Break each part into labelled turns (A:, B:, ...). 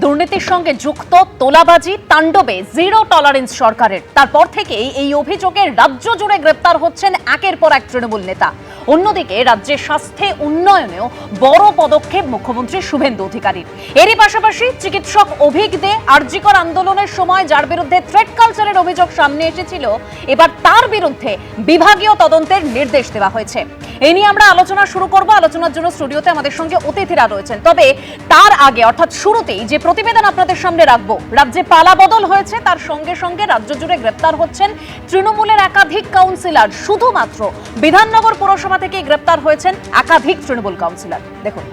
A: দুর্নীতির সঙ্গে যুক্ত তোলাবাজি তাণ্ডবে জিরো টলারেন্স সরকারের। তারপর থেকেই এই অভিযোগে রাজ্য জুড়ে গ্রেপ্তার হচ্ছেন একের পর এক তৃণমূল নেতা। অন্যদিকে রাজ্যের স্বাস্থ্যে উন্নয়নেও বড় পদক্ষেপ মুখ্যমন্ত্রী শুভেন্দু অধিকারীর। এরই পাশাপাশি চিকিৎসক অভিক দে আরজিকর আন্দোলনের সময় যার বিরুদ্ধে থ্রেট কালচারের অভিযোগ সামনে এসেছিল, এবার তার বিরুদ্ধে বিভাগীয় তদন্তের নির্দেশ দেওয়া হয়েছে। এই নিয়ে আমরা আলোচনা শুরু করব। আলোচনার জন্য স্টুডিওতে আমাদের সঙ্গে অতিথিরা রয়েছেন। তবে তার আগে অর্থাৎ শুরুতেই যে প্রতিবেদন আপনাদের সামনে রাখবো, রাজ্যে পালা বদল হয়েছে, তার সঙ্গে সঙ্গে রাজ্য জুড়ে গ্রেপ্তার হচ্ছেন তৃণমূলের একাধিক কাউন্সিলর। শুধুমাত্র বিধাননগর পুরসভা থেকে গ্রেপ্তার হয়েছেন একাধিক তৃণমূল কাউন্সিলর। দেখুন,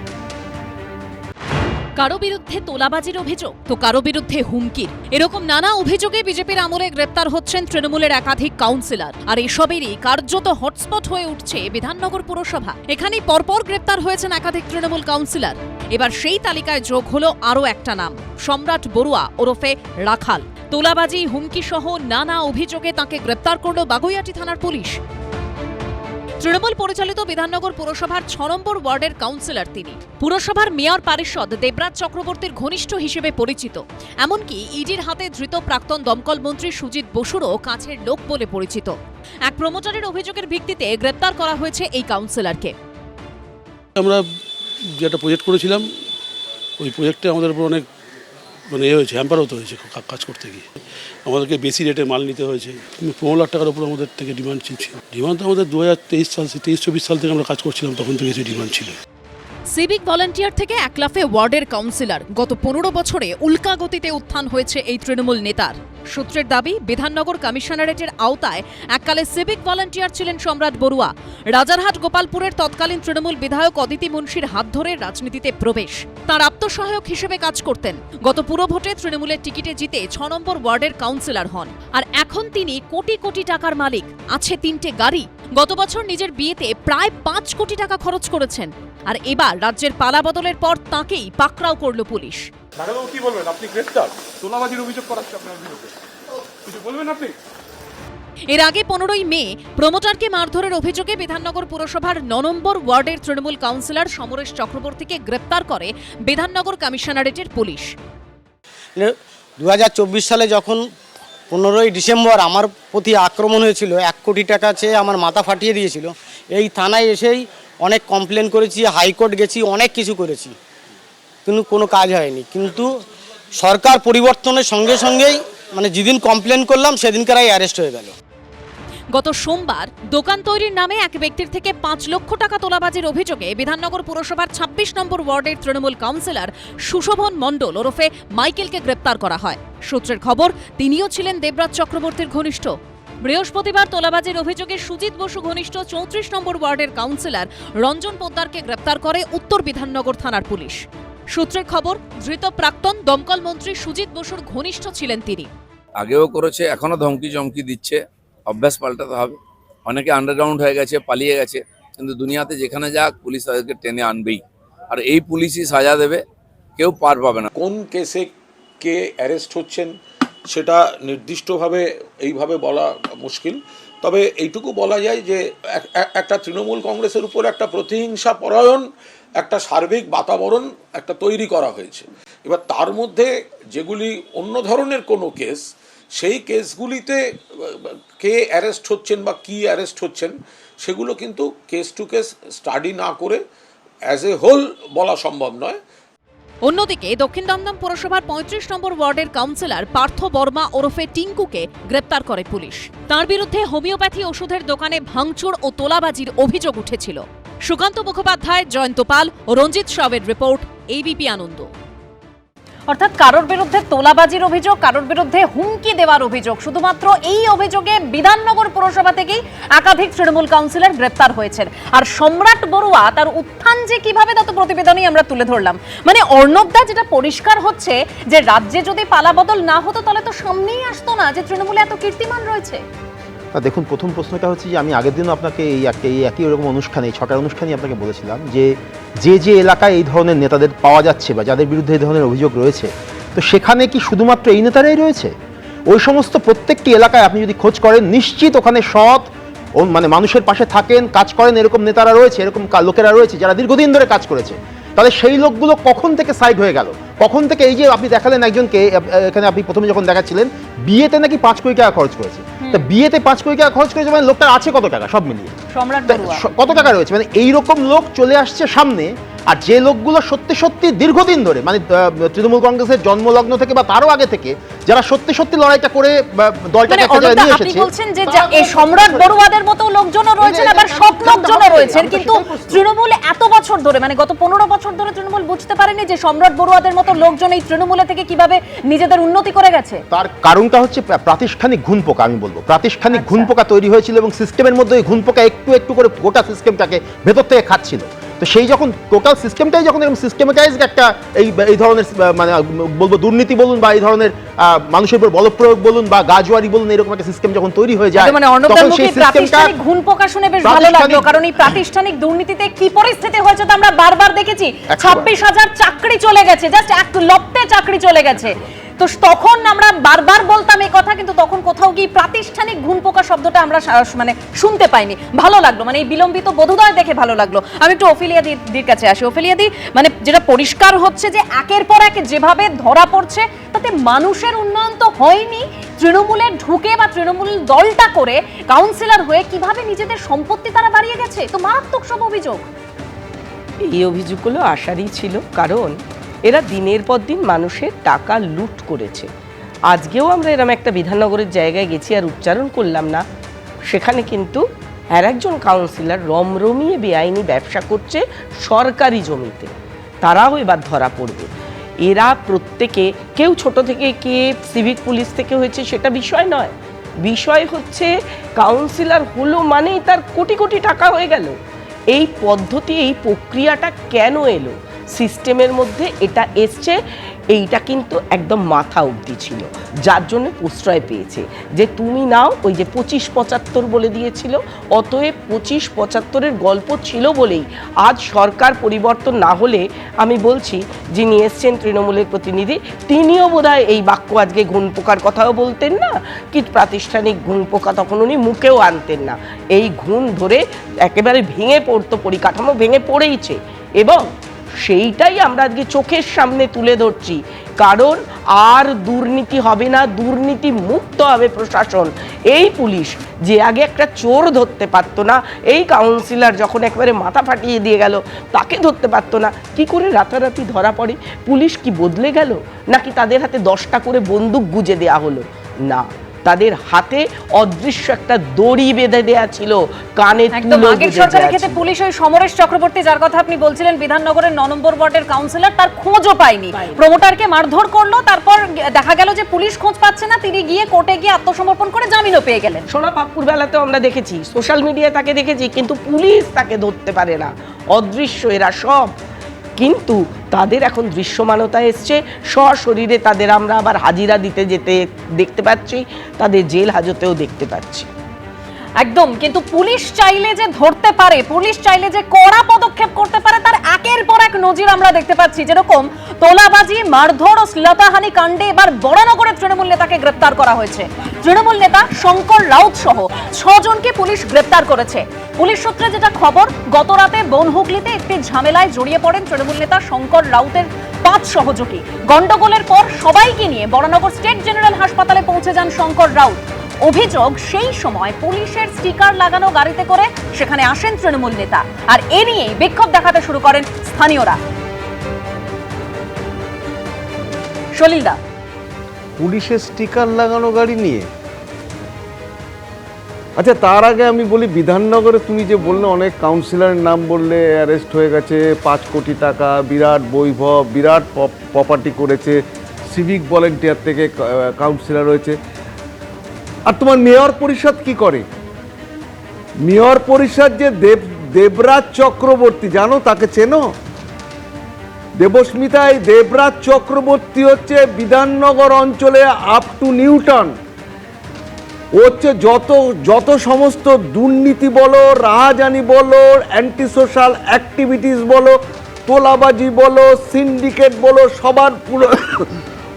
A: কারো বিরুদ্ধে তোলাবাজির অভিযোগ, তো কারো বিরুদ্ধে হুমকির, এরকম নানা অভিযোগে বিজেপির আমলে গ্রেপ্তার হচ্ছেন তৃণমূলের একাধিক কাউন্সিলর। আর এসবেরই কার্যত হটস্পট হয়ে উঠছে বিধাননগর পুরসভা। এখানেই পরপর গ্রেপ্তার হয়েছেন একাধিক তৃণমূল কাউন্সিলর। এবার সেই তালিকায় যোগ হলো আরও একটা নাম, সম্রাট বড়ুয়া ওরফে রাখাল। তোলাবাজি, হুমকি সহ নানা অভিযোগে তাঁকে গ্রেপ্তার করল বাগুইআটি থানার পুলিশ। তৃণমূল পরিচালিত বিধাননগর পুরসভার ৬ নম্বর ওয়ার্ডের কাউন্সিলর তিনি। পুরসভার মেয়র পারিষদ দেবরাজ চক্রবর্তীর ঘনিষ্ঠ হিসেবে পরিচিত। এমনকি ইডির হাতে ধৃত প্রাক্তন দমকল মন্ত্রী সুজিত বসুরও কাছের লোক বলে পরিচিত। এক প্রমোটারের অভিযোগের ভিত্তিতে গ্রেপ্তার করা হয়েছে এই কাউন্সিলরকে।
B: আমরা যেটা প্রজেক্ট করেছিলাম, ওই প্রজেক্টে আমাদের উপর অনেক হয়েছে, হ্যাম্পার হতে হয়েছে কাজ করতে গিয়ে। আমাদেরকে বেশি রেটে মাল নিতে হয়েছে। ১৫ লাখ টাকার উপর আমাদের থেকে ডিমান্ড ছিল। ডিমান্ড তো আমাদের ২০২৩-২৪ সাল থেকে আমরা কাজ করছিলাম, তখন থেকে সেই ডিমান্ড ছিল।
A: সিভিক ভলান্টিয়ার থেকে একলাফে ওয়ার্ডের কাউন্সিলর। গত ১৫ বছরে উল্কা গতিতে উত্থান হয়েছে এই তৃণমূল নেতার। সূত্রের দাবি, বিধাননগর কমিশনারেটের আওতায় এককালে সিভিক ভলান্টিয়ার ছিলেন সম্রাট বড়ুয়া। রাজারহাট গোপালপুরের তৎকালীন তৃণমূল বিধায়ক অদিতি মুন্সির হাত ধরে রাজনীতিতে প্রবেশ। তার আত্মসহায়ক হিসেবে কাজ করতেন। গত পুরভোটে তৃণমূলের টিকিটে জিতে ৬ নম্বর ওয়ার্ডের কাউন্সিলর হন। আর এখন তিনি কোটি কোটি টাকার মালিক, আছে ৩টে গাড়ি। গত বছর নিজের বিয়েতে প্রায় ৫ কোটি টাকা খরচ করেছেন। আর এবার রাজ্যের পালা বদলের পর তাঁকেই পাকড়াও করল পুলিশ।
C: দাদাবাবু কি বলবেন? আপনি গ্রেফতার, তোলাবাজির অভিযোগ করাচ্ছে আপনার বিরুদ্ধে, কিছু বলবেন আপনি?
A: এর আগে ১৫ই মে প্রমোটারকে মারধরের অভিযোগে বিধাননগর পুরসভার ৯ নম্বর ওয়ার্ডের তৃণমূল কাউন্সিলর সমরেশ চক্রবর্তীকে গ্রেপ্তার করে বিধাননগর কমিশনারেটের পুলিশ।
D: ২০২৪ সালে যখন ১৫ই ডিসেম্বর আমার প্রতি আক্রমণ হয়েছিল, ১ কোটি টাকা চেয়ে আমার মাথা ফাটিয়ে দিয়েছিল, এই থানায় এসেই অনেক কমপ্লেন করেছি, হাইকোর্ট গেছি, অনেক কিছু করেছি, কিন্তু কোনো কাজ হয়নি। কিন্তু সরকার পরিবর্তনের সঙ্গে সঙ্গেই যেদিন কমপ্লেন করলাম সেদিনকারাই অ্যারেস্ট হয়ে গেল।
A: গত সোমবার দোকান তৈরির নামে এক ব্যক্তির থেকে ৫ লক্ষ টাকা তোলাবাজির অভিযোগে বিধাননগর পুরসভার ২৬ নম্বর ওয়ার্ডের তৃণমূল কাউন্সিলর সুশোভন মণ্ডল ওরফে মাইকেলকে গ্রেপ্তার করা হয়। সূত্রের খবর, তিনিও ছিলেন দেবরাজ চক্রবর্তীর ঘনিষ্ঠ। বৃহস্পতিবার তোলাবাজির অভিযোগে সুজিত বসু ঘনিষ্ঠ ৩৪ নম্বর ওয়ার্ডের কাউন্সিলর রঞ্জন পোদ্দারকে গ্রেপ্তার করে উত্তর বিধাননগর থানার পুলিশ। সূত্রের খবর, ধৃত প্রাক্তন দমকল মন্ত্রী সুজিত বসুর ঘনিষ্ঠ ছিলেন তিনি।
E: আগেও করেছে, এখনো ধমকি চমকি দিচ্ছে। অভ্যাস পাল্টাতে হবে। অনেকে আন্ডারগ্রাউন্ড হয়ে গেছে, পালিয়ে গেছে, কিন্তু দুনিয়াতে যেখানে যাক পুলিশ তাদেরকে টেনে আনবেই। আর এই পুলিশই সাজা দেবে, কেউ পার পাবে না।
C: কোন কেসে কে অ্যারেস্ট হচ্ছেন সেটা নির্দিষ্টভাবে এইভাবে বলা মুশকিল। তবে এইটুকু বলা যায় যে একটা তৃণমূল কংগ্রেসের উপর একটা প্রতিহিংসা পরায়ণ একটা সার্বিক বাতাবরণ একটা তৈরি করা হয়েছে। এবার তার মধ্যে যেগুলি অন্য ধরনের কোনো কেস, সেই কেসগুলিতে কে অ্যারেস্ট হচ্ছেন বা কি অ্যারেস্ট হচ্ছেন সেগুলো কিন্তু কেস টু কেস স্টাডি না করে অ্যাজ এ হোল বলা সম্ভব নয়।
A: অন্যদিকে দক্ষিণ দমদম পুরসভার ৩৫ নম্বর ওয়ার্ডের কাউন্সিলর পার্থ বর্মা ওরফে টিঙ্কুকে গ্রেপ্তার করে পুলিশ। তার বিরুদ্ধে হোমিওপ্যাথি ওষুধের দোকানে ভাঙচুর ও তোলাবাজির অভিযোগ উঠেছিল। সুকান্ত মুখোপাধ্যায়, জয়ন্ত পাল ও রঞ্জিত সাউয়ের রিপোর্ট, এবিপি আনন্দ। অর্থাৎ কারোর বিরুদ্ধে তোলাবাজির অভিযোগ, কারোর বিরুদ্ধে হুমকি দেওয়ার অভিযোগ, শুধুমাত্র এই অভিযোগে বিধাননগর পুরসভা থেকেই একাধিক তৃণমূল কাউন্সিলর গ্রেপ্তার হয়েছেন। আর সম্রাট বড়ুয়া, তার উত্থান যে কিভাবে, তা তো প্রতিবেদনেই আমরা তুলে ধরলাম। অর্ণবদা, যেটা পরিষ্কার হচ্ছে যে রাজ্যে যদি পালাবদল না হতো তাহলে তো সামনেই আসতো না যে তৃণমূলে এত কীর্তিমান রয়েছে।
F: দেখুন, প্রথম প্রশ্নটা হচ্ছে যে আমি আগের দিনও আপনাকে এই একই রকম অনুষ্ঠানে, ৬টার অনুষ্ঠানেই আপনাকে বলেছিলাম যে যে এলাকায় এই ধরনের নেতাদের পাওয়া যাচ্ছে বা যাদের বিরুদ্ধে এই ধরনের অভিযোগ রয়েছে, তো সেখানে কি শুধুমাত্র এই নেতারাই রয়েছে? ওই সমস্ত প্রত্যেকটি এলাকায় আপনি যদি খোঁজ করেন, নিশ্চিত ওখানে সৎ মানুষের পাশে থাকেন, কাজ করেন, এরকম নেতারা রয়েছে, এরকম লোকেরা রয়েছে যারা দীর্ঘদিন ধরে কাজ করেছে। তাহলে সেই লোকগুলো কখন থেকে সাইড হয়ে গেল, কখন থেকে? এই যে আপনি দেখালেন একজনকে, এখানে আপনি প্রথমে যখন দেখাচ্ছিলেন বিয়েতে নাকি 5 কোটি টাকা খরচ করেছে, তা বিয়েতে 5 কোটি টাকা খরচ করেছে মানে লোকটার আছে কত টাকা সব মিলিয়ে,
A: সম্রাট
F: তা
A: বড়ুয়া
F: কত টাকা রয়েছে? মানে এইরকম লোক চলে আসছে সামনে। আর যে লোকগুলো সত্যি সত্যি দীর্ঘদিন ধরে মানে তৃণমূল কংগ্রেসের জন্মলগ্ন থেকে বা তারও আগে থেকে যারা সত্যি সত্যি লড়াইটা করে দলটাকে একটা জায়গায় নিয়ে
A: আপনি
F: এসেছে,
A: বলছেন যে এই সম্রাট বড়ুয়াদের মতো লোকজনও রয়েছেন, আবার সব লোকজনও রয়েছেন, কিন্তু তৃণমূল এত বছর ধরে মানে গত 15 বছর ধরে তৃণমূল বুঝতে পারেনি যে সম্রাট বড়ুয়াদের মতো লোকজন এই তৃণমূলে থেকে কিভাবে নিজেদের উন্নতি করে গেছে।
F: তার কারণটা হচ্ছে প্রাতিষ্ঠানিক ঘুণপোকা। আমি বলবো প্রাতিষ্ঠানিক ঘুণপোকা তৈরি হয়েছিল এবং সিস্টেমের মধ্যে ওই ঘুণপোকা একটু একটু করে গোটা সিস্টেমটাকে ভেতর থেকে খাচ্ছিল। তো সেই যখন টোটাল সিস্টেমটাই যখন এরকম সিস্টেমেটাইজড একটা এই ধরনের মানে বলবো দুর্নীতি বলুন বা এই ধরনের মানুষের উপর বলপ্রয়োগ বলুন বা গাজওয়ারি বলুন, এরকম একটা সিস্টেম যখন তৈরি হয়ে যায়
A: মানে অর্ণবদার মুখে প্রাতিষ্ঠানিক ঘুণপোকা শুনে বেশ ভালো লাগলো, কারণ এই প্রাতিষ্ঠানিক দুর্নীতিতে কি পরিস্থিতি হয়েছে তা আমরা বারবার দেখেছি। 26,000 চাকরি চলে গেছে, জাস্ট এক লপ্তে চাকরি চলে গেছে। তো তখন আমরা বারবার বলতাম এই কথা, কিন্তু তখন কোথাও গিয়ে প্রাতিষ্ঠানিক ঘুণপোকা শব্দটা আমরা মানে শুনতে পাইনি। ভালো লাগলো, মানে এই বিলম্বিত বোধোদয় দেখে ভালো লাগলো। আমি একটু ওফেলিয়া দির কাছে আসি। ওফেলিয়া দি, মানে যেটা পরিষ্কার হচ্ছে যে একের পর এক যেভাবে ধরা পড়ছে তাতে মানুষের উন্নয়ন তো হয়নি, তৃণমূলে ঢুকে বা তৃণমূল দলটা করে কাউন্সিলর হয়ে কিভাবে নিজেদের সম্পত্তি তারা বাড়িয়ে গেছে, তো মারাত্মক সব অভিযোগ।
G: এই অভিযোগগুলো আসারই ছিল, কারণ এরা দিনের পর দিন মানুষের টাকা লুট করেছে। আজকেও আমরা এরকম একটা বিধাননগরের জায়গায় গেছি, আর উচ্চারণ করলাম না, সেখানে কিন্তু আর একজন কাউন্সিলর রমরমিয়ে বেআইনি ব্যবসা করছে সরকারি জমিতে। তারাও এবার ধরা পড়বে। এরা প্রত্যেকে, কেউ ছোট থেকে কে সিভিক পুলিশ থেকে হয়েছে সেটা বিষয় নয়, বিষয় হচ্ছে কাউন্সিলর হলো মানেই তার কোটি কোটি টাকা হয়ে গেল। এই পদ্ধতি, এই প্রক্রিয়াটা কেন এলো সিস্টেমের মধ্যে, এটা এসছে, এইটা কিন্তু একদম মাথা অবধি ছিল, যার জন্য প্রশ্রয় পেয়েছে যে তুমি নাও। ওই যে 25-75 বলে দিয়েছিল, অতএব 25-75-এর গল্প ছিল বলেই আজ সরকার পরিবর্তন না হলে, আমি বলছি যিনি এসছেন তৃণমূলের প্রতিনিধি, তিনিও বোধহয় এই বাক্য আজকে ঘুণপোকার কথাও বলতেন না, কি প্রাতিষ্ঠানিক ঘুণপোকা তখন উনি মুখেও আনতেন না। এই ঘুণ ধরে একেবারে ভেঙে পড়তো, পরিকাঠামো ভেঙে পড়েইছে, এবং সেইটাই আমরা আজকে চোখের সামনে তুলে ধরছি। কারণ আর দুর্নীতি হবে না, দুর্নীতি মুক্ত হবে প্রশাসন। এই পুলিশ যে আগে একটা চোর ধরতে পারতো না, এই কাউন্সিলর যখন একবারে মাথা ফাটিয়ে দিয়ে গেল তাকে ধরতে পারতো না, কি করে রাতারাতি ধরা পড়ে? পুলিশ কি বদলে গেল, নাকি তাদের হাতে 10টা করে বন্দুক গুজে দেয়া হলো? না, তাদের হাতে অদৃশ্য একটা দড়ি বেঁধে দেয়া ছিল, কানে
A: একদম আগের সরকারের ক্ষেত্রে পুলিশ ওই সমরেশ চক্রবর্তী, যার কথা আপনি বলছিলেন, বিধাননগরের 9 নম্বর ওয়ার্ডের কাউন্সিলর, তার খোঁজও পায়নি। প্রমোটারকে মারধর করলো, তারপর দেখা গেল যে পুলিশ খোঁজ পাচ্ছে না, তিনি গিয়ে কোর্টে গিয়ে আত্মসমর্পণ করে জামিনও পেয়ে গেলেন।
G: সোনা পাপ্পুর বেলাতেও আমরা দেখেছি, সোশ্যাল মিডিয়ায় তাকে দেখেছি, কিন্তু পুলিশ তাকে ধরতে পারে না, অদৃশ্য এরা সব। কিন্তু তাদের এখন দৃশ্যমানতা এসছে, সশরীরে তাদের আমরা আবার হাজিরা দিতে যেতে দেখতে পাচ্ছি, তাদের জেল হাজতেও দেখতে পাচ্ছি।
A: একদম, কিন্তু পুলিশ চাইলে যে ধরতে পারে, পুলিশ চাইলে যে কড়া পদক্ষেপ করতে পারে, তার একের পর এক নজির আমরা দেখতে পাচ্ছি। যেরকম তোলাবাজি, মারধর ও শ্লীলতাহানি কাণ্ডে এবার বরানগরের তৃণমূল নেতাকে গ্রেপ্তার করা হয়েছে। তৃণমূল নেতা শঙ্কর রাউত সহ 6 জনকে পুলিশ গ্রেপ্তার করেছে। পুলিশ সূত্রে যেটা খবর, গত রাতে বনহুগলিতে একটি ঝামেলায় জড়িয়ে পড়েন তৃণমূল নেতা শঙ্কর রাউতের 5 সহযোগী। গন্ডগোলের পর সবাইকে নিয়ে বরানগর স্টেট জেনারেল হাসপাতালে পৌঁছে যান শঙ্কর রাউত। অভিযোগ, সেই সময় পুলিশের স্টিকার লাগানো গাড়িতে করে সেখানে আসেন তৃণমূল নেতা, আর এ নিয়েই বিক্ষোভ দেখাতে শুরু করেন স্থানীয়রা। সলিলদা,
H: পুলিশের স্টিকার লাগানো গাড়ি নিয়ে, আচ্ছা তার আগে আমি বলি, বিধাননগরে তুমি যে বললে অনেক কাউন্সিলরের নাম বললে অ্যারেস্ট হয়ে গেছে, 5 কোটি টাকা, বিরাট বৈভব, বিরাট প্রপার্টি করেছে, সিভিক ভলেন্টিয়ার থেকে কাউন্সিলর হয়েছে। আর তোমার মেয়র পরিষদ কি করে? মেয়র পরিষদ যে দেবরাজ চক্রবর্তী, জানো তাকে চেনো? দেবস্মিতা, এই দেবরাজ চক্রবর্তী হচ্ছে বিধাননগর অঞ্চলে আপ টু নিউটন, হচ্ছে যত সমস্ত দুর্নীতি বলো, রাহাজানি বলো, অ্যান্টি সোশ্যাল অ্যাক্টিভিটিস বলো, তোলাবাজি বলো, সিন্ডিকেট বলো, সবার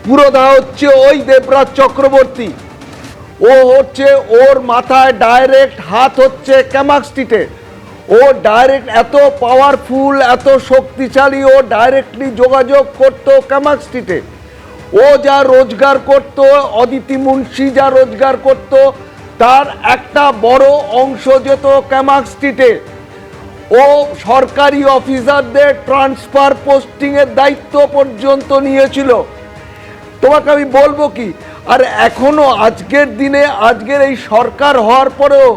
H: পুরোধা হচ্ছে ওই দেবরাজ চক্রবর্তী। ও হচ্ছে, ওর মাথায় ডাইরেক্ট হাত হচ্ছে ক্যামাক স্ট্রিটে। ও ও ডাইরেক্ট এত পাওয়ারফুল, এত শক্তিশালী, ও ডাইরেক্টলি যোগাযোগ করত কামাক স্ট্রিটে। ও যা রোজগার করত, অদিতি মুন্সি যা রোজগার করত, তার একটা বড় অংশ যেত কামাক স্ট্রিটে। ও সরকারি অফিসারদের ট্রান্সফার পোস্টিংয়ের দায়িত্ব পর্যন্ত নিয়েছিল। তোমাকে আমি বলবো কি, আর এখনো আজকের দিনে, আজকের এই সরকার হওয়ার পরেও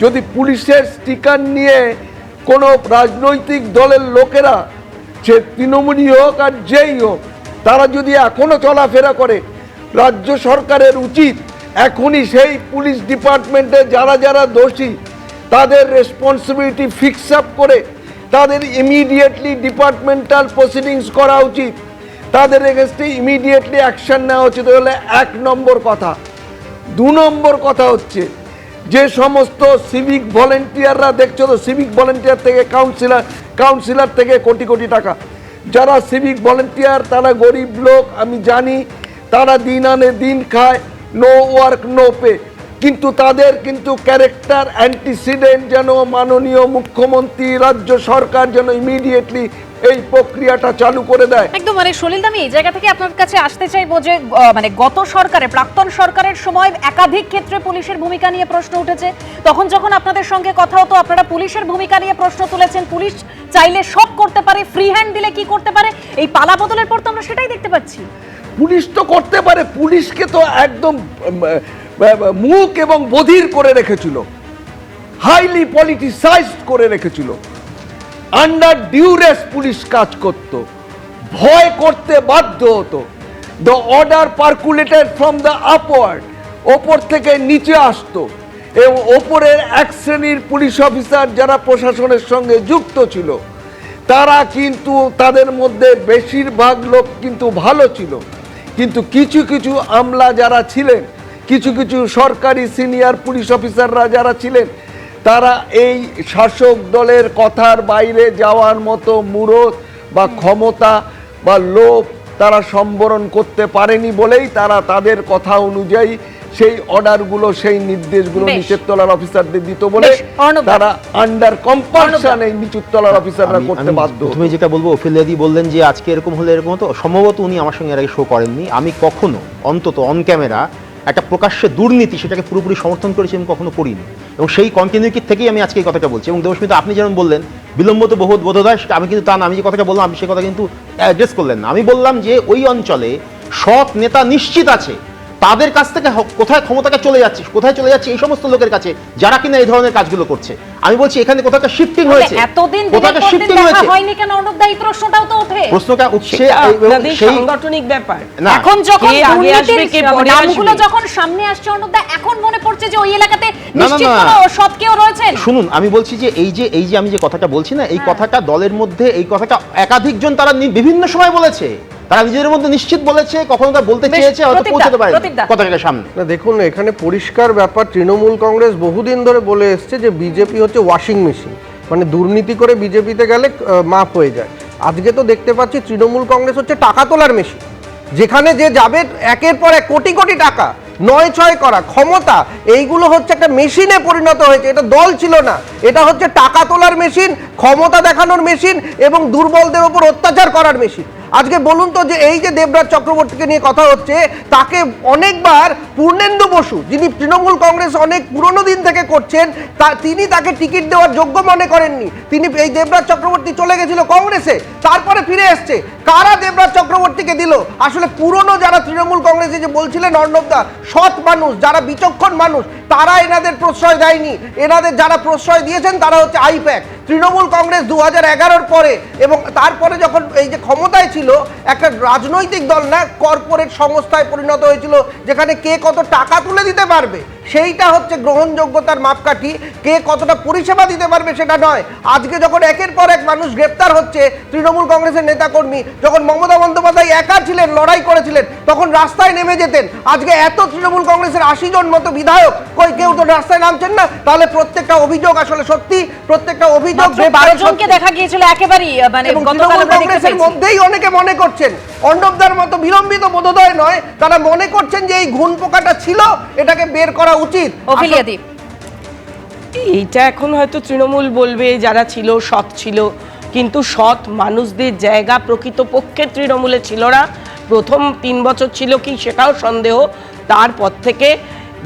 H: যদি পুলিশের স্টিকার নিয়ে কোনো রাজনৈতিক দলের লোকেরা, সে তৃণমূলই হোক আর যেই হোক, তারা যদি এখনো চলাফেরা করে, রাজ্য সরকারের উচিত এখনই সেই পুলিশ ডিপার্টমেন্টে যারা যারা দোষী তাদের রেসপন্সিবিলিটি ফিক্স আপ করে তাদের ইমিডিয়েটলি ডিপার্টমেন্টাল প্রসিডিংস করা উচিত, তাদের এগেনস্টে ইমিডিয়েটলি অ্যাকশন নেওয়া উচিত। হলে 1 নম্বর কথা। 2 নম্বর কথা হচ্ছে, যে সমস্ত সিভিক ভলেন্টিয়াররা, দেখছো তো সিভিক ভলেন্টিয়ার থেকে কাউন্সিলর থেকে কোটি কোটি টাকা, যারা সিভিক ভলেন্টিয়ার তারা গরিব লোক, আমি জানি, তারা দিন আনে দিন খায়, নো ওয়ার্ক নো পে, কিন্তু তাদের কিন্তু ক্যারেক্টার অ্যান্টিসিডেন্ট যেন মাননীয় মুখ্যমন্ত্রী, রাজ্য সরকার যেন ইমিডিয়েটলি এই প্রক্রিয়াটা চালু করে দেয়।
A: একদম, মানে সলিল দা, আমি এই জায়গা থেকে আপনার কাছে আসতে চাইবো যে মানে গত সরকারে, প্রাক্তন সরকারের সময় একাধিক ক্ষেত্রে পুলিশের ভূমিকা নিয়ে প্রশ্ন উঠেছে। তখন যখন আপনাদের সঙ্গে কথা হতো, আপনারা পুলিশের ভূমিকা নিয়ে প্রশ্ন তুলেছেন। পুলিশ চাইলে সব করতে পারে, ফ্রি হ্যান্ড দিলে কি করতে পারে। এই পালা বদলের পর তো আমরা সেটাই দেখতে পাচ্ছি।
H: পুলিশ তো করতে পারে, পুলিশকে তো একদম মুখ এবং বধির করে রেখেছিল, হাইলি পলিটিসাইজড করে রেখেছিল। আন্ডার ডিউরেস পুলিশ কাজ করত, ভয় করতে বাধ্য হতো। The order percolated from the upward, ওপর থেকে নিচে আসতো, এবং ওপরের এক শ্রেণীর পুলিশ অফিসার যারা প্রশাসনের সঙ্গে যুক্ত ছিল, তারা কিন্তু তাদের মধ্যে বেশিরভাগ লোক কিন্তু ভালো ছিল, কিন্তু কিছু কিছু আমলা যারা ছিলেন, কিছু কিছু সরকারি সিনিয়র পুলিশ অফিসাররা যারা ছিলেন, তারা এই শাসক দলের কথার বাইরে যাওয়ার মতো মুরত বা ক্ষমতা বা লোভ তারা সম্বরণ করতে পারেনি বলেই তারা তাদের কথা অনুযায়ী সেই অর্ডারগুলো, সেই নির্দেশগুলো নিচের তলার অফিসারদের দিত বলে তারা আন্ডার কম্পালশন এই নিচের তলার অফিসাররা করতে বাধ্য।
F: তুমি যেটা বলবো, ওফিলিয়াদি বললেন যে আজকে এরকম হলে এরকম হতো, সম্ভবত উনি আমার সঙ্গে এর আগে শো করেননি। আমি কখনো, অন্তত অন ক্যামেরা, একটা প্রকাশ্যে দুর্নীতি সেটাকে পুরোপুরি সমর্থন করেছি এবং কখনো করিনি, এবং সেই কন্টিনিউটি থেকেই আমি আজকে এই কথাটা বলছি। এবং দেবস্মিতা, আপনি যেমন বললেন বিলম্ব তো বহুত বোধোদয়, আমি কিন্তু তা না, আমি যে কথাটা বললাম আপনি সে কথা কিন্তু অ্যাড্রেস করলেন না। আমি বললাম যে ওই অঞ্চলে সৎ নেতা নিশ্চিত আছে, তাদের কাছ থেকে কোথায় ক্ষমতাটা চলে যাচ্ছে, কোথায় চলে যাচ্ছে এই সমস্ত লোকের কাছে যারা কিনা এই ধরনের কাজগুলো করছে। আমি বলছি এখানে কোথাও একটা শিফটিং হয়েছে,
A: এতদিন
F: কোথাও একটা শিফটিং হয়েছে,
A: হয়নি কেন অনুদা, এই প্রশ্নটাও তো ওঠে।
F: প্রশ্নটা উঠছে
G: সেই সাংগঠনিক ব্যাপার।
A: এখন যখন
G: আগে আসবে কে পরে
A: নামগুলো
G: আসবে,
A: যখন সামনে আসছে অনুদা, এখন মনে পড়ছে যে ওই এলাকাতে নিশ্চিত কোনো সৎ কেউ রয়েছেন।
F: শুনুন, আমি বলছি যে এই যে আমি যে কথাটা বলছি না, এই কথাটা দলের মধ্যে, এই কথাটা একাধিক জন তারা বিভিন্ন সময় বলেছে, তারা নিজেদের মধ্যে নিশ্চিত বলেছে, কখনো তা বলতে চেয়েছে, হয়তো পৌঁছতে পারে কথাটাকে সামনে।
I: না দেখুন, এখানে পরিষ্কার ব্যাপার, তৃণমূল কংগ্রেস বহুদিন ধরে বলে এসছে যে বিজেপি হচ্ছে ওয়াশিং মেশিন, মানে দুর্নীতি করে বিজেপিতে গেলে মাফ হয়ে যায়। আজকে তো দেখতে পাচ্ছি তৃণমূল কংগ্রেস হচ্ছে টাকা তোলার মেশিন, যেখানে যে যাবে একের পর এক কোটি কোটি টাকা নয় ছয় করা ক্ষমতা, এইগুলো হচ্ছে একটা মেশিনে পরিণত হয়েছে। এটা দল ছিল না, এটা হচ্ছে টাকা তোলার মেশিন, ক্ষমতা দেখানোর মেশিন এবং দুর্বলদের উপর অত্যাচার করার মেশিন। আজকে বলুন তো, যে এই যে দেবরাজ চক্রবর্তীকে নিয়ে কথা হচ্ছে, তাকে অনেকবার পূর্ণেন্দু বসু, যিনি তৃণমূল কংগ্রেস অনেক পুরনো দিন থেকে করছেন, তিনি তাকে টিকিট দেওয়ার যোগ্য মনে করেননি। তিনি, এই দেবরাজ চক্রবর্তী চলে গেছিল কংগ্রেসে, তারপরে ফিরে এসছে। কারা দেবরাজ চক্রবর্তীকে দিল? আসলে পুরনো যারা তৃণমূল কংগ্রেসে যে বলছিলেন অর্ণবদা, সৎ মানুষ, যারা বিচক্ষণ মানুষ, তারা এনাদের প্রশ্রয় দেয়নি। এনাদের যারা প্রশ্রয় দিয়েছেন তারা হচ্ছে আইপ্যাক। তৃণমূল কংগ্রেস 2011-র পরে এবং তারপরে যখন এই যে ক্ষমতায় ছিল, একটা রাজনৈতিক দল না, কর্পোরেট সংস্থায় পরিণত হয়েছিল, যেখানে কে কত টাকা তুলে দিতে পারবে সেইটা হচ্ছে গ্রহণযোগ্যতার মাপকাঠি, কে কতটা পরিষেবা দিতে পারবে সেটা নয়। আজকে যখন একের পর এক মানুষ গ্রেপ্তার হচ্ছে, তৃণমূল কংগ্রেসের নেতাকর্মী, যখন মমতা বন্দ্যোপাধ্যায় একা ছিলেন, লড়াই করেছিলেন, তখন রাস্তায় নেমে যেতেন। আজকে এত তৃণমূল কংগ্রেসের 80 জন মতো বিধায়ক, কই কেউ তো রাস্তায় নামছেন না। তাহলে প্রত্যেকটা অভিযোগ আসলে সত্যি, প্রত্যেকটা অভিযোগ
A: 12 জনকে দেখা গিয়েছিল একেবারেই, মানে গতকাল আমরা দেখতে পেয়েছি।
I: মধ্যেই অনেকে মনে করছেন, অর্ণবদার মতো বিলম্বিত বোধোদয় নয়, তারা মনে করছেন যে এই ঘুণ পোকাটা ছিল, এটাকে বের করা উচিত।
A: ওফিলিয়াদি,
G: এইটা এখন হয়তো তৃণমূল বলবে যারা ছিল সৎ ছিল, কিন্তু সৎ মানুষদের জায়গা প্রকৃতপক্ষে তৃণমূলে ছিল না। প্রথম 3 বছর ছিল কি সেটাও সন্দেহ। তারপর থেকে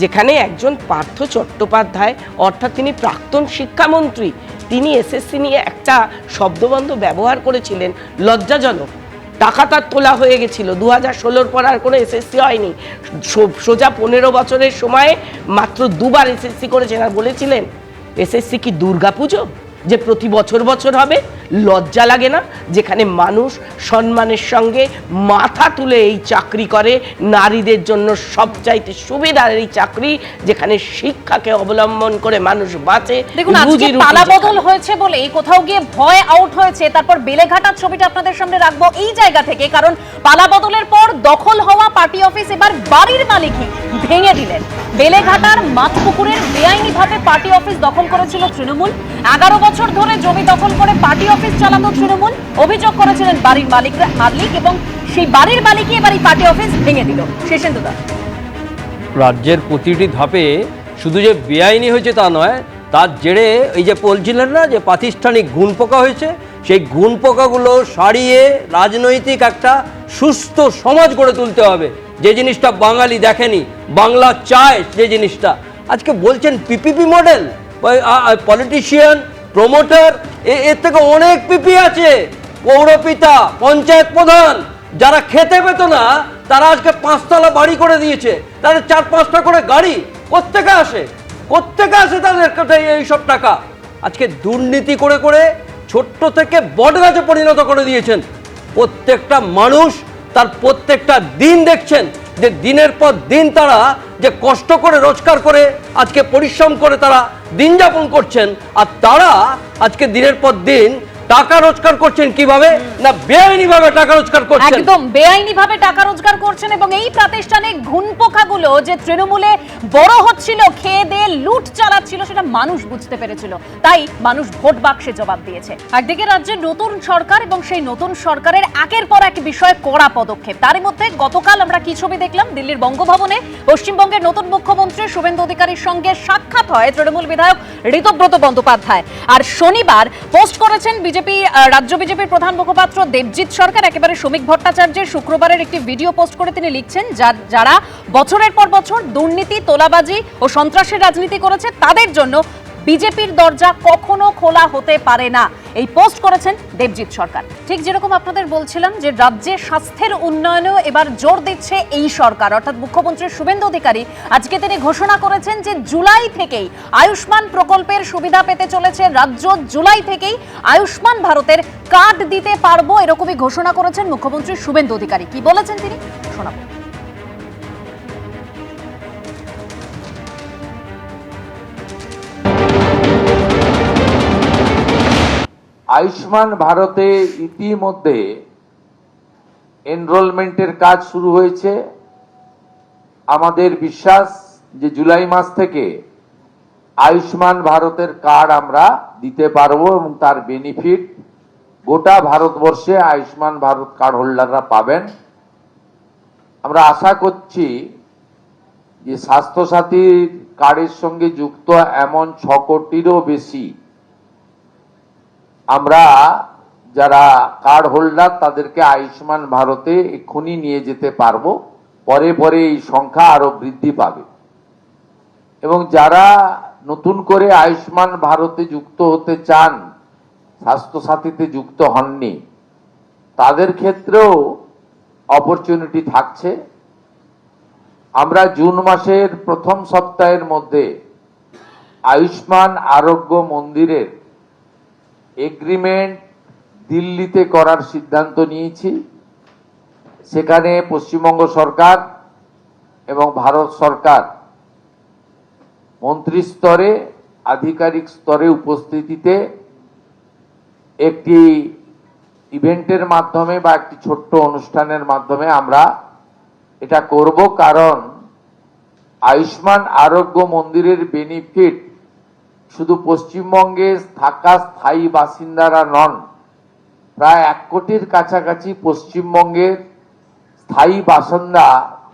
G: যেখানে একজন পার্থ চট্টোপাধ্যায়, অর্থাৎ তিনি প্রাক্তন শিক্ষামন্ত্রী, তিনি এসএসসি নিয়ে একটা শব্দবন্ধ ব্যবহার করেছিলেন লজ্জাজনক। টাকা তার তোলা হয়ে গেছিল, 2016 পর আর কোনো এসএসসি হয়নি। সোজা 15 বছরের সময়ে মাত্র 2বার এসএসসি করেছেন, আর বলেছিলেন এসএসসি কি দুর্গাপুজো যে প্রতি বছর বছর হবে? লজ্জা লাগে না? যেখানে মানুষ সম্মানের সঙ্গে মাথা তুলে এই চাকরি করে, নারীদের জন্য সবচাইতে সুবিধার এই চাকরি, যেখানে শিক্ষাকে অবলম্বন করে মানুষ বাঁচে।
A: দেখুন, আজকে পালাবদল হয়েছে বলে কোথাও গিয়ে ভয় আউট হয়েছে, তারপর বেলেঘাটার ছবিটা আপনাদের সামনে রাখবো এই জায়গা থেকে, কারণ পালাবদলের পর দখল হওয়া পার্টি অফিস এবার বাড়ির মালিকই ভেঙে দিলেন। বেলেঘাটার মাঠপুকুরের বেআইনিভাবে পার্টি অফিস দখল করেছিল তৃণমূল। 11 বছর ধরে জমি দখল করে পার্টি অফিস চালাতো তৃণমূল। অভিযোগ করেছিলেন বাড়ির মালিক, এবং সেই বাড়ির মালিকই এবার এই পার্টি অফিস ভেঙে দিল। শেষেন্দু দা,
J: রাজ্যের প্রতিটি ধাপে শুধু যে বেআইনি হয়েছে তা নয়, তার জেরে এই যে বলছিলেন না যে প্রাতিষ্ঠানিক গুণপোকা হয়েছে, সেই গুণপোকাগুলো সারিয়ে রাজনৈতিক একটা সুস্থ সমাজ গড়ে তুলতে হবে, যে জিনিসটা বাঙালি দেখেনি, বাংলা চায় যে জিনিসটা। আজকে বলছেন পিপিপি মডেল, পলিটিশিয়ান, প্রমোটার, এর থেকে অনেক পিপি আছে। পৌরপিতা, পঞ্চায়েত প্রধান যারা খেতে পেত না, তারা আজকে 5 তলা বাড়ি করে দিয়েছে, তাদের 4-5টা করে গাড়ি। কোত্থেকে আসে তাদের কাছে এইসব টাকা? আজকে দুর্নীতি করে করে ছোট্ট থেকে বটগাছে পরিণত করে দিয়েছেন। প্রত্যেকটা মানুষ তার প্রত্যেকটা দিন দেখছেন, যে দিনের পর দিন তারা যে কষ্ট করে রোজগার করে, আজকে পরিশ্রম করে তারা দিন যাপন করছেন, আর তারা আজকে দিনের পর দিন টাকা রোজগার করছেন কিভাবে? না বেআইনিভাবে টাকা রোজগার করছেন।
A: একদম বেআইনিভাবে টাকা রোজগার করছেন, এবং এই প্রাতিষ্ঠানিক ঘুণপোকাগুলো যে তৃণমূলে বড় হচ্ছিল, খেয়ে দিয়ে লুট চালাচ্ছিল, সেটা মানুষ বুঝতে পেরেছিল। তাই মানুষ ভোট বাক্সে জবাব দিয়েছে। একদিকে রাজ্যে নতুন সরকার, এবং সেই নতুন সরকারের একের পর এক বিষয়ে কড়া পদক্ষেপ। তারই মধ্যে গতকাল আমরা কি ছবি দেখলাম? দিল্লির বঙ্গভবনে পশ্চিমবঙ্গের নতুন মুখ্যমন্ত্রী শুভেন্দু অধিকারীর সঙ্গে সাক্ষাৎ হয় তৃণমূল বিধায়ক ঋতব্রত বন্দ্যোপাধ্যায়। আর শনিবার পোস্ট করেছেন রাজ্য বিজেপির প্রধান মুখপাত্র দেবজিৎ সরকার। একেবারে শ্রমিক ভট্টাচার্যের শুক্রবারের একটি ভিডিও পোস্ট করে তিনি লিখছেন, যারা বছরের পর বছর দুর্নীতি, তোলাবাজি ও সন্ত্রাসের রাজনীতি করেছে, তাদের জন্য বিজেপির দরজা কখনো খোলা হতে পারে না। এই পোস্ট করেছেন দেবজিৎ সরকার। ঠিক যেরকম আপনাদের বলছিলাম যে রাজ্যে স্বাস্থ্যের উন্নয়নেও এবার জোর দিচ্ছে এই সরকার, অর্থাৎ মুখ্যমন্ত্রী শুভেন্দু অধিকারী। আজকে তিনি ঘোষণা করেছেন যে জুলাই থেকেই আয়ুষ্মান প্রকল্পের সুবিধা পেতে চলেছে রাজ্য। জুলাই থেকেই আয়ুষ্মান ভারতের কার্ড দিতে পারবো, এরকমই ঘোষণা করেছেন মুখ্যমন্ত্রী শুভেন্দু অধিকারী। কি বলেছেন তিনি, শোনাবো।
C: আয়ুষ্মান ভারতে ইতিমধ্যে এনরোলমেন্টের কাজ শুরু হয়েছে। আমাদের বিশ্বাস যে জুলাই মাস থেকে আয়ুষ্মান ভারতের কার্ড আমরা দিতে পারবো, এবং তার বেনিফিট গোটা ভারতবর্ষে আয়ুষ্মান ভারত কার্ড হোল্ডাররা পাবেন। আমরা আশা করছি যে স্বাস্থ্যসাথী কার্ডের সঙ্গে যুক্ত এমন 6 কোটিরও বেশি আমরা যারা কার্ড হোল্ডার, তাদেরকে আয়ুষ্মান ভারতে এক্ষুনি নিয়ে যেতে পারবো। পরে পরে এই সংখ্যা আরো বৃদ্ধি পাবে, এবং যারা নতুন করে আয়ুষ্মান ভারতে যুক্ত হতে চান, স্বাস্থ্যসাথীতে যুক্ত হননি, তাদের ক্ষেত্রেও অপরচুনিটি থাকছে। আমরা জুন মাসের প্রথম সপ্তাহের মধ্যে আয়ুষ্মান আরোগ্য মন্দিরের এগ্রিমেন্ট দিল্লিতে করার সিদ্ধান্ত নিয়েছি। সেখানে পশ্চিমবঙ্গ সরকার এবং ভারত সরকার মন্ত্রী স্তরে, আধিকারিক স্তরে উপস্থিতিতে একটি ইভেন্টের মাধ্যমে বা একটি ছোট্ট অনুষ্ঠানের মাধ্যমে আমরা এটা করব। কারণ আয়ুষ্মান আরোগ্য মন্দিরের বেনিফিট শুধু পশ্চিমবঙ্গে থাকা স্থায়ী বাসিন্দারা নন, প্রায় 1 কোটির কাছাকাছি পশ্চিমবঙ্গের স্থায়ী বাসিন্দা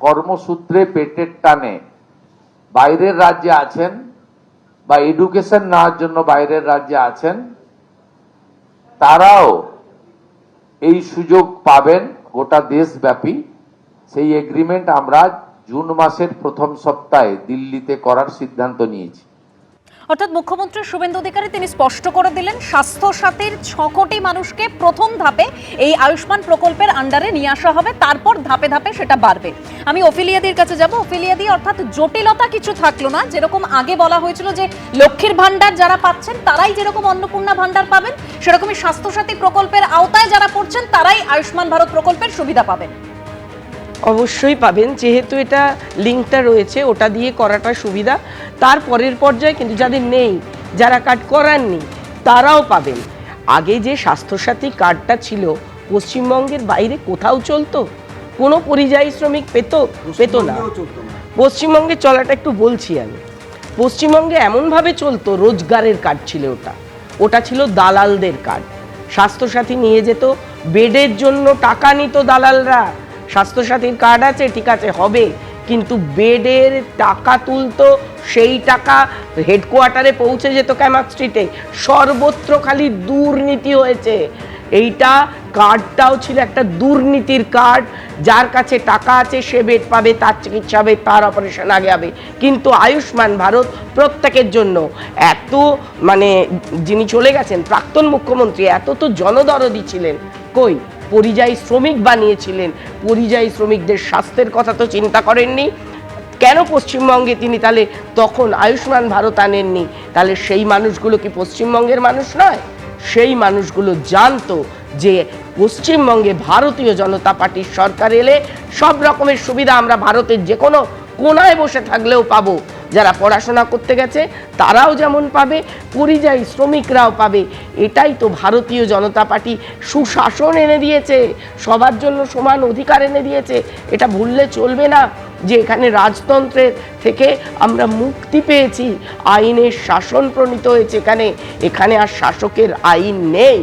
C: কর্মসূত্রে পেটের টানে বাইরের রাজ্যে আছেন,
K: বা এডুকেশন নেওয়ার জন্য বাইরের রাজ্যে আছেন, তারাও এই সুযোগ পাবেন গোটা দেশব্যাপী। সেই এগ্রিমেন্ট আমরা জুন মাসের প্রথম সপ্তাহে দিল্লিতে করার সিদ্ধান্ত নিয়েছি।
A: অর্থাৎ মুখ্যমন্ত্রী শুভেন্দু অধিকারী তিনি স্পষ্ট করে দিলেন, স্বাস্থ্য সাথীর 6 কোটি মানুষকে প্রথম ধাপে এই আয়ুষ্মান প্রকল্পের আন্ডারে নিয়ে আসা হবে, তারপর ধাপে ধাপে সেটা বাড়বে। আমি অফিলিয়াদির কাছে যাব। অফিলিয়াদি, অর্থাৎ জটিলতা কিছু থাকলো না, যেরকম আগে বলা হয়েছিল যে লক্ষ্মীর ভান্ডার যারা পাচ্ছেন তারাই যেরকম অন্নপূর্ণা ভান্ডার পাবেন, সেরকমই স্বাস্থ্যসাথী প্রকল্পের আওতায় যারা পড়ছেন তারাই আয়ুষ্মান ভারত প্রকল্পের সুবিধা পাবেন।
G: অবশ্যই পাবেন, যেহেতু এটা লিঙ্কটা রয়েছে, ওটা দিয়ে করাটা সুবিধা। তার পরের পর্যায়ে কিন্তু যাদের নেই, যারা কার্ড করাননি, তারাও পাবেন। আগে যে স্বাস্থ্যসাথী কার্ডটা ছিল পশ্চিমবঙ্গের বাইরে কোথাও চলতো, কোনো পরিযায়ী শ্রমিক পেত না। পশ্চিমবঙ্গে চলাটা একটু বলছি আমি। পশ্চিমবঙ্গে এমনভাবে চলতো, রোজগারের কার্ড ছিল ওটা ছিল দালালদের কার্ড। স্বাস্থ্যসাথী নিয়ে যেত, বেডের জন্য টাকা নিত দালালরা। স্বাস্থ্যসাথীর কার্ড আছে, ঠিক আছে হবে, কিন্তু বেডের টাকা তুলতো, সেই টাকা হেডকোয়ার্টারে পৌঁছে যেত ক্যামাক স্ট্রিটে। সর্বত্র খালি দুর্নীতি হয়েছে। এইটা কার্ডটাও ছিল একটা দুর্নীতির কার্ড। যার কাছে টাকা আছে সে বেড পাবে, তার চিকিৎসা হবে, তার অপারেশন আগে হবে। কিন্তু আয়ুষ্মান ভারত প্রত্যেকের জন্য এত, মানে যিনি চলে গেছেন প্রাক্তন মুখ্যমন্ত্রী, এত তো জনদরদি ছিলেন, কই পরিযায়ী শ্রমিক বানিয়েছিলেন। পরিযায়ী শ্রমিকদের স্বাস্থ্যের কথা তো চিন্তা করেননি। কেন পশ্চিমবঙ্গে তিনি তাহলে তখন আয়ুষ্মান ভারত আনেননি? তাহলে সেই মানুষগুলো কি পশ্চিমবঙ্গের মানুষ নয়? সেই মানুষগুলো জানতো যে পশ্চিমবঙ্গে ভারতীয় জনতা পার্টির সরকার এলে সব রকমের সুবিধা আমরা ভারতের যে কোনো কোনায় বসে থাকলেও পাবো। যারা পড়াশোনা করতে গেছে তারাও যেমন পাবে, পরিযায়ী শ্রমিকরাও পাবে। এটাই তো ভারতীয় জনতা পার্টি সুশাসন এনে দিয়েছে, সবার জন্য সমান অধিকার এনে দিয়েছে। এটা ভুললে চলবে না যে এখানে রাজতন্ত্রের থেকে আমরা মুক্তি পেয়েছি, আইনের শাসন প্রণীত হয়েছে এখানে আর শাসকের আইন নেই।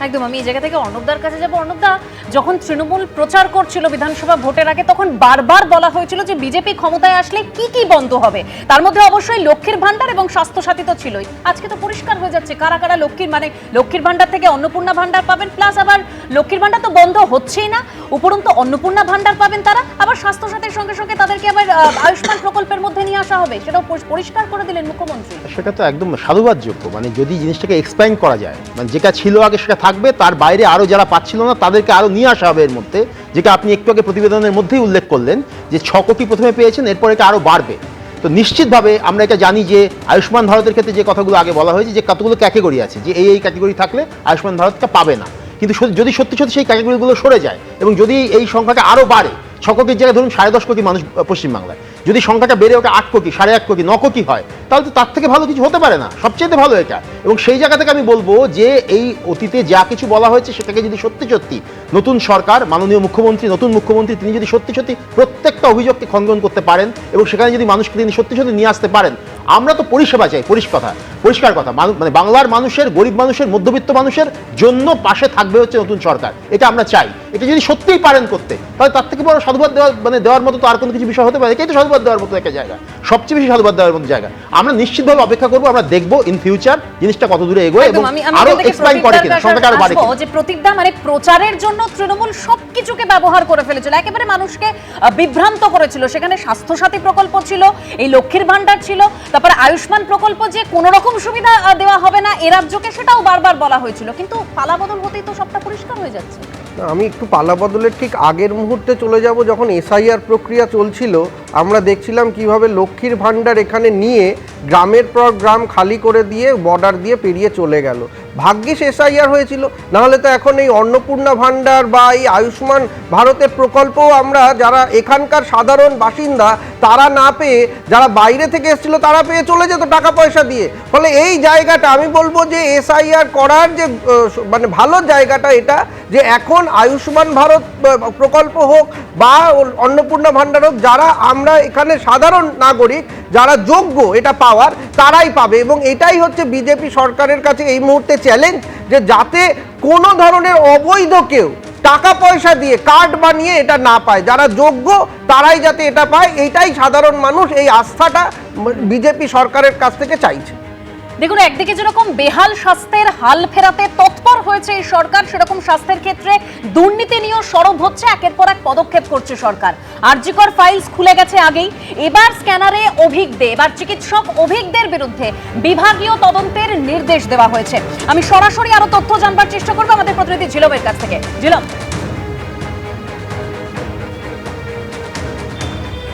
A: একদম। আমি এই জায়গা থেকে অর্ণবদার কাছে যাবো। অর্ণবদা, যখন তৃণমূল প্রচার করছিল বিধানসভা ভোটের আগে, তখন বারবার বলা হয়েছিল যে বিজেপি ক্ষমতায় আসলে কি কি বন্ধ হবে, তার মধ্যে অবশ্যই লক্ষ্মীর ভান্ডার এবং স্বাস্থ্যসাথী তো ছিলই। আজকে তো পরিষ্কার হয়ে যাচ্ছে কারা কারা লক্ষ্মীর ভান্ডার থেকে অন্নপূর্ণা ভান্ডার পাবেন, প্লাস আবার লক্ষ্মীর ভান্ডার তো বন্ধ হচ্ছেই না, উপরন্তু অন্নপূর্ণা ভান্ডার পাবেন তারা, আবার স্বাস্থ্যসাথীর সঙ্গে সঙ্গে তাদেরকে আবার আয়ুষ্মান প্রকল্পের মধ্যে নিয়ে আসা হবে, সেটাও পরিষ্কার করে দিলেন মুখ্যমন্ত্রী।
F: সেটা তো একদম সাধুবাদযোগ্য। মানে যদি জিনিসটাকে এক্সপ্যান্ড করা যায়, মানে যেটা ছিল আগে সেটা থাকবে, তার বাইরে আরও যারা পাচ্ছিল না তাদেরকে আরও নিয়ে আসা হবে এর মধ্যে। যেটা আপনি একটু আগে প্রতিবেদনের মধ্যেই উল্লেখ করলেন যে 6 কোটি প্রথমে পেয়েছেন, এরপর এটা আরও বাড়বে। তো নিশ্চিতভাবে আমরা এটা জানি যে আয়ুষ্মান ভারতের ক্ষেত্রে যে কথাগুলো আগে বলা হয়েছে, যে কতগুলো ক্যাটেগরি আছে, যে এই ক্যাটেগরি থাকলে আয়ুষ্মান ভারতটা পাবে না। কিন্তু যদি সত্যি সত্যি সেই ক্যাটেগরিগুলো সরে যায় এবং যদি এই সংখ্যাটা আরও বাড়ে, 6 কোটির জায়গায় ধরুন 10.5 কোটি মানুষ পশ্চিমবাংলায়, যদি সংখ্যাটা বেড়ে ওঠে 8 কোটি, 8.5 কোটি, 9 কোটি হয়, তাহলে তো তার থেকে ভালো কিছু হতে পারে না, সবচেয়ে ভালো এটা। এবং সেই জায়গা থেকে আমি বলবো যে এই অতীতে যা কিছু বলা হয়েছে সেটাকে যদি সত্যি সত্যি নতুন সরকার, মাননীয় মুখ্যমন্ত্রী, নতুন মুখ্যমন্ত্রী, তিনি যদি সত্যি সত্যি প্রত্যেকটা অভিযোগকে খণ্ডন করতে পারেন এবং সেখানে যদি মানুষকে তিনি সত্যি সত্যি নিয়ে আসতে পারেন, আমরা তো পরিষেবা চাই, পরিষ্কার কথা। মানে বাংলার মানুষের, গরিব মানুষের, মধ্যবিত্ত মানুষের জন্য পাশে থাকবে হচ্ছে নতুন সরকার, এটা আমরা চাই। এটা যদি সত্যিই পারেন করতে, তাহলে তার থেকে বড় সাধুবাদ দেওয়ার মতো তো আর কোনো কিছু বিষয় হতে পারে। এটাই তো সাধুবাদ দেওয়ার মতো একটা জায়গা, সবচেয়ে বেশি সাধুবাদ দেওয়ার মতো জায়গা। আমরা নিশ্চিতভাবে অপেক্ষা করবো, আমরা দেখবো ইন ফিউচার জিনিসটা কত দূরে এগোয় এবং আরো এক্সপ্যান্ড করে কিনা, সংখ্যাটা আরো বাড়ে কিনা।
A: যে প্রতীকদা, মানে প্রচারের জন্য তৃণমূল সবকিছুকে ব্যবহার করে ফেলেছিল, একেবারে মানুষকে বিভ্রান্ত করেছিল। সেখানে স্বাস্থ্যসাথী প্রকল্প ছিল, এই লক্ষ্মীর ভান্ডার ছিল, তারপরে আয়ুষ্মান প্রকল্প যে কোনো রকম সুবিধা দেওয়া হবে না এ রাজ্যকে, সেটাও বারবার বলা হয়েছিল। কিন্তু পালাবদল হতেই তো সবটা পরিষ্কার হয়ে যাচ্ছে।
I: আমি একটু পালাবদলের ঠিক আগের মুহূর্তে চলে যাব, যখন এসআইআর প্রক্রিয়া চলছিল, আমরা দেখছিলাম কিভাবে লক্ষ্মীর ভান্ডার এখানে নিয়ে গ্রামের পর গ্রাম খালি করে দিয়ে বর্ডার দিয়ে পেরিয়ে চলে গেল। ভাগ্যিস এসআইআর হয়েছিল, নাহলে তো এখন এই অন্নপূর্ণা ভান্ডার বা এই আয়ুষ্মান ভারতের প্রকল্পও আমরা যারা এখানকার সাধারণ বাসিন্দা তারা না পেয়ে, যারা বাইরে থেকে এসেছিল তারা পেয়ে চলে যেত টাকা পয়সা দিয়ে। ফলে এই জায়গাটা আমি বলবো যে এসআইআর করার যে মানে ভালো জায়গাটা এটা, যে এখন আয়ুষ্মান ভারত প্রকল্প হোক বা অন্নপূর্ণা ভান্ডার হোক, যারা আমরা এখানে সাধারণ নাগরিক যারা যোগ্য এটা পাওয়ার, তারাই পাবে। এবং এটাই হচ্ছে বিজেপি সরকারের কাছে এই মুহূর্তে চ্যালেঞ্জ, যে যাতে কোনো ধরনের অবৈধ কেউ টাকা পয়সা দিয়ে কার্ড বানিয়ে এটা না পায়, যারা যোগ্য তারাই যাতে এটা পায়, এইটাই সাধারণ মানুষ এই আস্থাটা বিজেপি সরকারের কাছ থেকে চাইছে।
A: দেখুন, একদিকে যেরকম বেহাল স্বাস্থ্যের হাল ফেরাতে তৎপর হয়েছে এই সরকার, সেরকম স্বাস্থ্যের ক্ষেত্রে দুর্নীতি নিয়েও সরব হচ্ছে, একের পর এক পদক্ষেপ করছে সরকার। আরজিকর ফাইলস খুলে গেছে আগেই, এবার স্ক্যানারে অভিজ্ঞদের, এবার চিকিৎসক অভিজ্ঞদের বিরুদ্ধে বিভাগীয় তদন্তের নির্দেশ দেওয়া হয়েছে। আমি সরাসরি আরো তথ্য জানবার চেষ্টা করবো আমাদের প্রতিনিধি ঝিলমের কাছ থেকে। ঝিলম,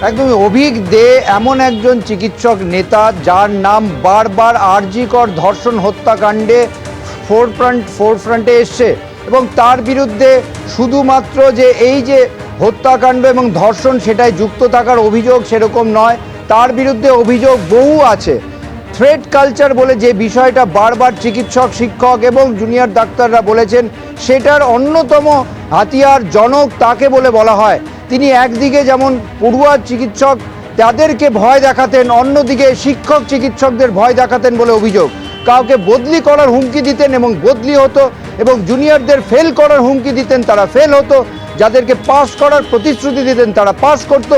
L: একদমই অভিক দে এমন একজন চিকিৎসক নেতা যার নাম বারবার আরজিকর ধর্ষণ হত্যাকাণ্ডে ফোরফ্রন্টে এসছে, এবং তার বিরুদ্ধে শুধুমাত্র যে এই যে হত্যাকাণ্ড এবং ধর্ষণ সেটাই যুক্ত থাকার অভিযোগ সেরকম নয়, তার বিরুদ্ধে অভিযোগ বহু আছে। থ্রেট কালচার বলে যে বিষয়টা বারবার চিকিৎসক, শিক্ষক এবং জুনিয়র ডাক্তাররা বলেছেন, সেটার অন্যতম হাতিয়ার জনক তাকে বলে বলা হয়। তিনি একদিকে যেমন পড়ুয়া চিকিৎসক তাদেরকে ভয় দেখাতেন, অন্যদিকে শিক্ষক চিকিৎসকদের ভয় দেখাতেন বলে অভিযোগ। কাউকে বদলি করার হুমকি দিতেন এবং বদলি হতো, এবং জুনিয়রদের ফেল করার হুমকি দিতেন, তারা ফেল হতো। যাদেরকে পাস করার প্রতিশ্রুতি দিতেন তারা পাস করত,